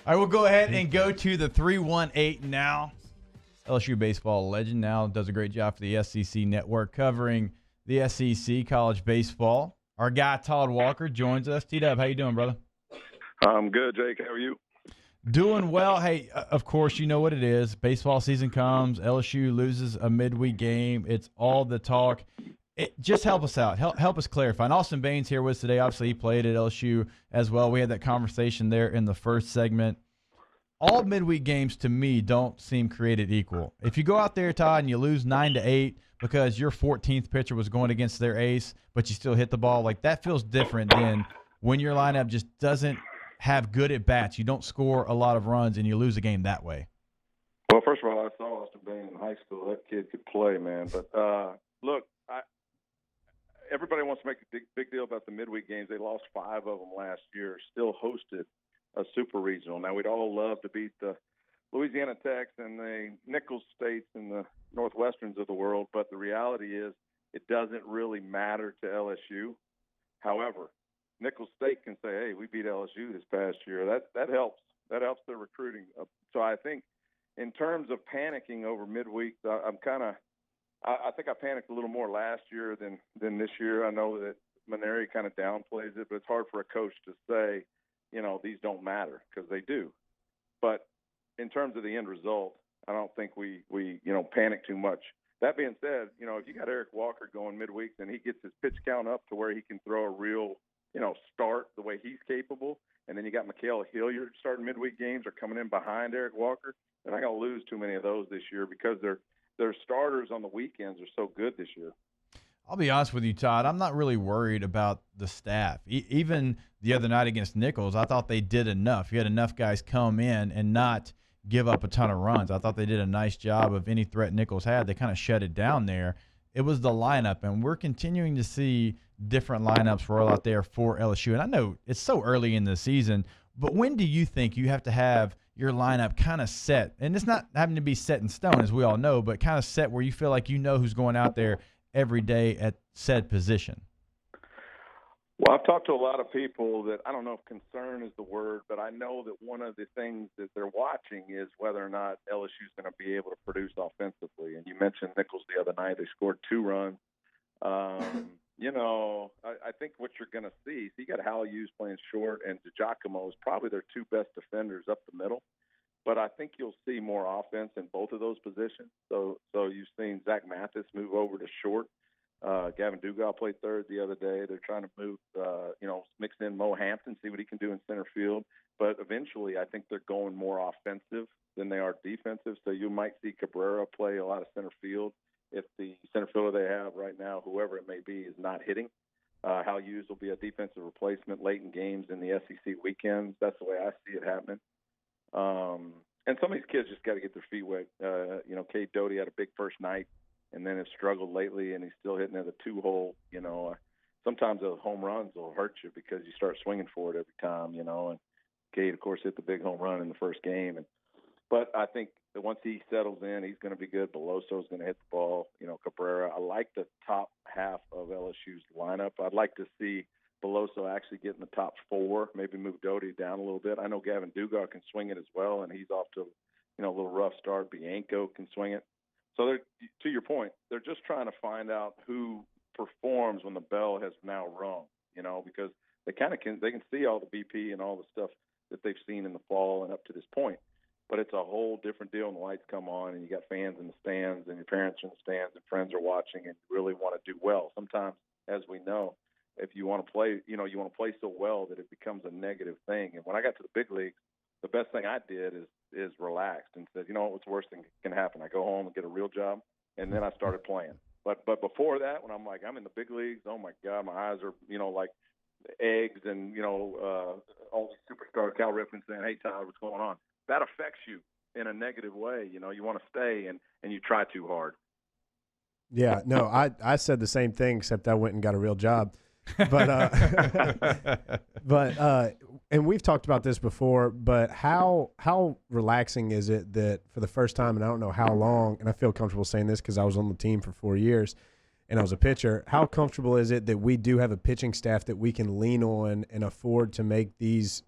All right, we'll go ahead and go to the 318 now. LSU baseball legend now does a great job for the SEC network covering the SEC college baseball. Our guy Todd Walker joins us. T-Dub, how you doing, brother? I'm good, Jake. How are you? Doing well. Hey, of course, you know what it is. Baseball season comes. LSU loses a midweek game. It's all the talk. Just help us out. Help us clarify. And Austin Baines here with us today. Obviously, he played at LSU as well. We had that conversation there in the first segment. All midweek games, to me, don't seem created equal. If you go out there, Todd, and you lose 9-8 because your 14th pitcher was going against their ace, but you still hit the ball, like that feels different than when your lineup just doesn't have good at-bats. You don't score a lot of runs, and you lose a game that way. Well, first of all, I saw Austin Baines in high school. That kid could play, man. But, look, everybody wants to make a big deal about the midweek games. They lost 5 of them last year, still hosted a super regional. Now, we'd all love to beat the Louisiana Techs and the Nichols States and the Northwesterns of the world, but the reality is it doesn't really matter to LSU. However, Nichols State can say, hey, we beat LSU this past year. That helps. That helps their recruiting. So I think in terms of panicking over midweek, I think I panicked a little more last year than this year. I know that Maneri kind of downplays it, but it's hard for a coach to say, these don't matter, because they do. But in terms of the end result, I don't think we panic too much. That being said, if you got Eric Walker going midweek and he gets his pitch count up to where he can throw a real, start the way he's capable, and then you got Mikael Hilliard starting midweek games or coming in behind Eric Walker, they're not going to lose too many of those this year because their starters on the weekends are so good this year. I'll be honest with you, Todd. I'm not really worried about the staff. Even the other night against Nichols, I thought they did enough. You had enough guys come in and not give up a ton of runs. I thought they did a nice job of any threat Nichols had. They kind of shut it down there. It was the lineup, and we're continuing to see different lineups roll out there for LSU. And I know it's so early in the season, but when do you think you have to have your lineup kind of set? And it's not having to be set in stone, as we all know, but kind of set where you feel like you know who's going out there every day at said position. Well, I've talked to a lot of people that I don't know if concern is the word, but I know that one of the things that they're watching is whether or not LSU is going to be able to produce offensively. And you mentioned Nichols the other night. They scored 2 runs. I think what you're going to see, so you got Hal Hughes playing short, and DiGiacomo is probably their 2 best defenders up the middle. But I think you'll see more offense in both of those positions. So you've seen Zach Mathis move over to short. Gavin Dugas played third the other day. They're trying to move, mix in Mo Hampton, see what he can do in center field. But eventually I think they're going more offensive than they are defensive. So you might see Cabrera play a lot of center field if the center fielder they have right now, whoever it may be, is not hitting. Hal Hughes will be a defensive replacement late in games in the SEC weekends. That's the way I see it happening. And some of these kids just got to get their feet wet. Cade Doty had a big first night and then has struggled lately, and he's still hitting at a 2-hole. Sometimes those home runs will hurt you because you start swinging for it every time, And Cade, of course, hit the big home run in the first game. But I think that once he settles in, he's going to be good. Beloso's going to hit the ball. Cabrera. I like the top half of LSU's lineup. I'd like to see Beloso actually get in the top 4, maybe move Doty down a little bit. I know Gavin Dugas can swing it as well, and he's off to a little rough start. Bianco can swing it. So to your point, they're just trying to find out who performs when the bell has now rung, because they can see all the BP and all the stuff that they've seen in the fall and up to this point. But it's a whole different deal when the lights come on and you got fans in the stands and your parents are in the stands and friends are watching and you really want to do well. Sometimes, as we know, if you want to play, you want to play so well that it becomes a negative thing. And when I got to the big leagues, the best thing I did is relaxed and said, what's the worst thing can happen? I go home and get a real job, and then I started playing. But before that, when I'm in the big leagues, oh my God, my eyes are like eggs, and all these superstars, Cal Ripken saying, "Hey Todd, what's going on?" That affects you in a negative way. You want to stay and you try too hard. Yeah, no, I said the same thing, except I went and got a real job. But and we've talked about this before, but how relaxing is it that for the first time, and I don't know how long, and I feel comfortable saying this because I was on the team for 4 years and I was a pitcher, how comfortable is it that we do have a pitching staff that we can lean on and afford to make these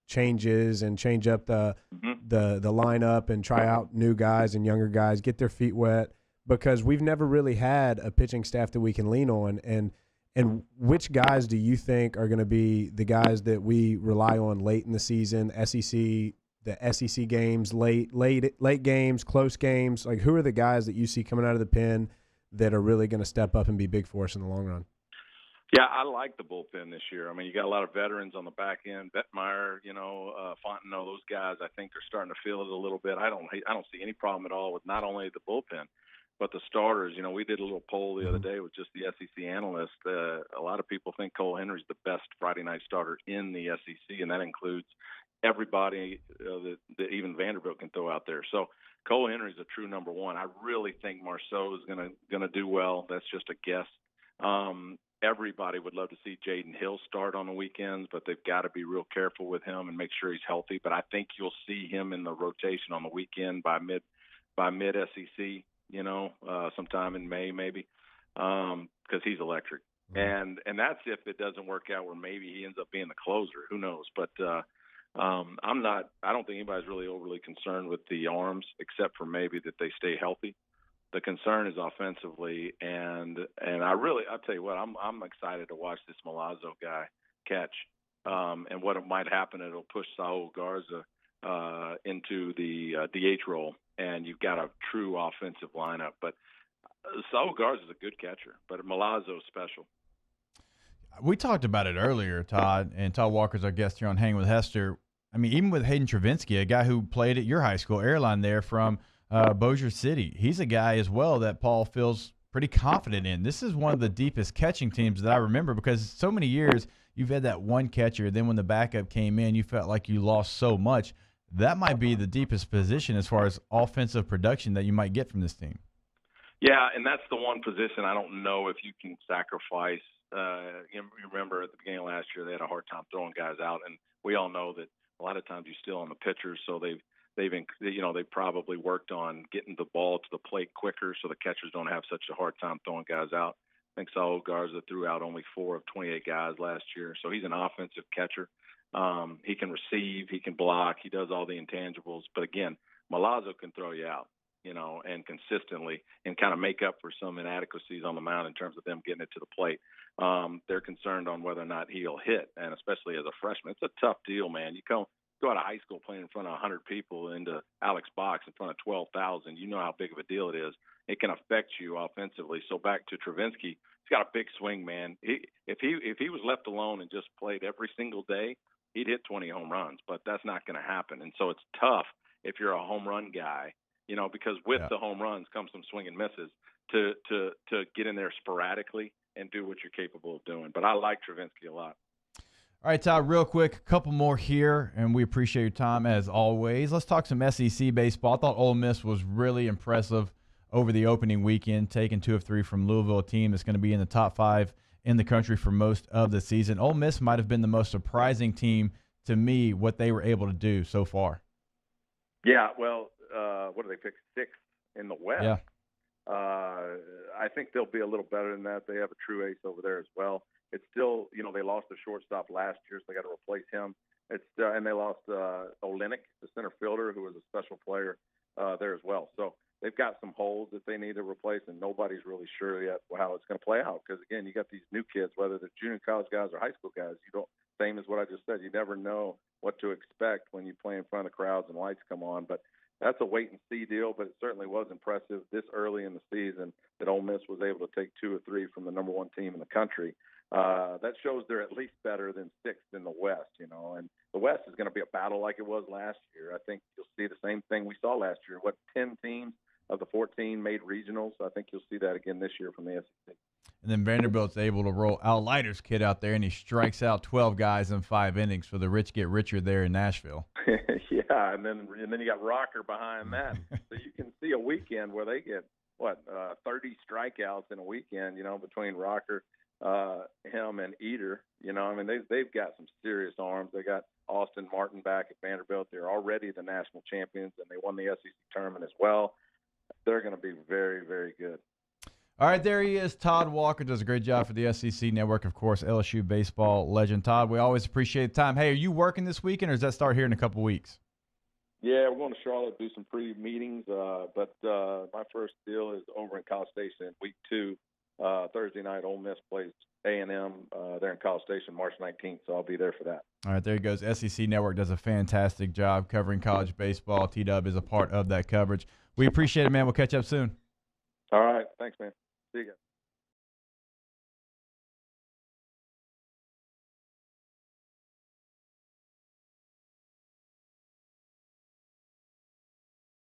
changes and change up the lineup and try out new guys and younger guys, get their feet wet, because we've never really had a pitching staff that we can lean on. And which guys do you think are going to be the guys that we rely on late in the season, the SEC games, late games, close games? Like, who are the guys that you see coming out of the pen that are really going to step up and be big for us in the long run? Yeah, I like the bullpen this year. I mean, you got a lot of veterans on the back end. Bettmeyer, Fontenot, those guys, I think are starting to feel it a little bit. I don't see any problem at all with not only the bullpen, but the starters. You know, we did a little poll the other day with just the SEC analysts. A lot of people think Cole Henry's the best Friday night starter in the SEC, and that includes everybody that even Vanderbilt can throw out there. So Cole Henry's a true number one. I really think Marceau is gonna do well. That's just a guess. Everybody would love to see Jaden Hill start on the weekends, but they've got to be real careful with him and make sure he's healthy. But I think you'll see him in the rotation on the weekend by mid SEC, sometime in May maybe, because he's electric. And that's if it doesn't work out where maybe he ends up being the closer. Who knows? But I don't think anybody's really overly concerned with the arms, except for maybe that they stay healthy. The concern is offensively, and I'll tell you what, I'm excited to watch this Milazzo guy catch, and what it might happen. It'll push Saul Garza into the DH role, and you've got a true offensive lineup. But Saul Garza is a good catcher, but Milazzo is special. We talked about it earlier, Todd, and Todd Walker's our guest here on Hanging with Hester. I mean, even with Hayden Travinsky, a guy who played at your high school, Airline there from Bossier City, he's a guy as well that Paul feels pretty confident in. This is one of the deepest catching teams that I remember, because so many years you've had that one catcher. Then when the backup came in, you felt like you lost so much. That might be the deepest position as far as offensive production that you might get from this team. Yeah, and that's the one position I don't know if you can sacrifice. You remember at the beginning of last year they had a hard time throwing guys out, and we all know that a lot of times you still on the pitchers, so they've probably worked on getting the ball to the plate quicker so the catchers don't have such a hard time throwing guys out. I think Saul Garza threw out only 4 of 28 guys last year, so he's an offensive catcher. He can receive, he can block, he does all the intangibles. But again, Milazzo can throw you out, and consistently, and kind of make up for some inadequacies on the mound in terms of them getting it to the plate. They're concerned on whether or not he'll hit, and especially as a freshman. It's a tough deal, man. You go out of high school playing in front of 100 people into Alex Box in front of 12,000. You know how big of a deal it is. It can affect you offensively. So back to Travinsky, he's got a big swing, man. If he was left alone and just played every single day, he'd hit 20 home runs, but that's not going to happen. And so it's tough if you're a home run guy, because with the home runs comes some swing and misses to get in there sporadically and do what you're capable of doing. But I like Travinsky a lot. All right, Todd, real quick, a couple more here, and we appreciate your time as always. Let's talk some SEC baseball. I thought Ole Miss was really impressive over the opening weekend, taking 2 of 3 from Louisville, a team that's going to be in the top 5 in the country for most of the season. Ole Miss might have been the most surprising team to me, what they were able to do so far. Yeah, well, what do they pick? 6th in the West. Yeah. I think they'll be a little better than that. They have a true ace over there as well. It's still, they lost the shortstop last year, so they got to replace him. And they lost Olenek, the center fielder, who was a special player there as well. So they've got some holes that they need to replace, and nobody's really sure yet how it's going to play out. Because again, you got these new kids, whether they're junior college guys or high school guys. Same as what I just said. You never know what to expect when you play in front of crowds and lights come on. But that's a wait and see deal. But it certainly was impressive this early in the season that Ole Miss was able to take 2 or 3 from the number 1 team in the country. That shows they're at least better than 6th in the West, and the West is going to be a battle like it was last year. I think you'll see the same thing we saw last year. 10 teams of the 14 made regionals. I think you'll see that again this year from the SEC. And then Vanderbilt's able to roll Al Leiter's kid out there, and he strikes out 12 guys in 5 innings for the rich get richer there in Nashville. Yeah, and then you got Rocker behind that. So you can see a weekend where they get, 30 strikeouts in a weekend, between Rocker, him and Eater. They've got some serious arms. They got Austin Martin back at Vanderbilt. They're already the national champions, and they won the SEC tournament as well. They're going to be very, very good. All right, there he is. Todd Walker does a great job for the SEC Network, of course, LSU baseball legend. Todd, we always appreciate the time. Hey, are you working this weekend, or does that start here in a couple weeks? Yeah, we're going to Charlotte, do some pre-meetings, but my first deal is over in College Station in week 2. Thursday night, Ole Miss plays A&M there in College Station March 19th, so I'll be there for that. All right, there he goes. SEC Network does a fantastic job covering college baseball. T-Dub is a part of that coverage. We appreciate it, man. We'll catch up soon. All right. Thanks, man. See you guys.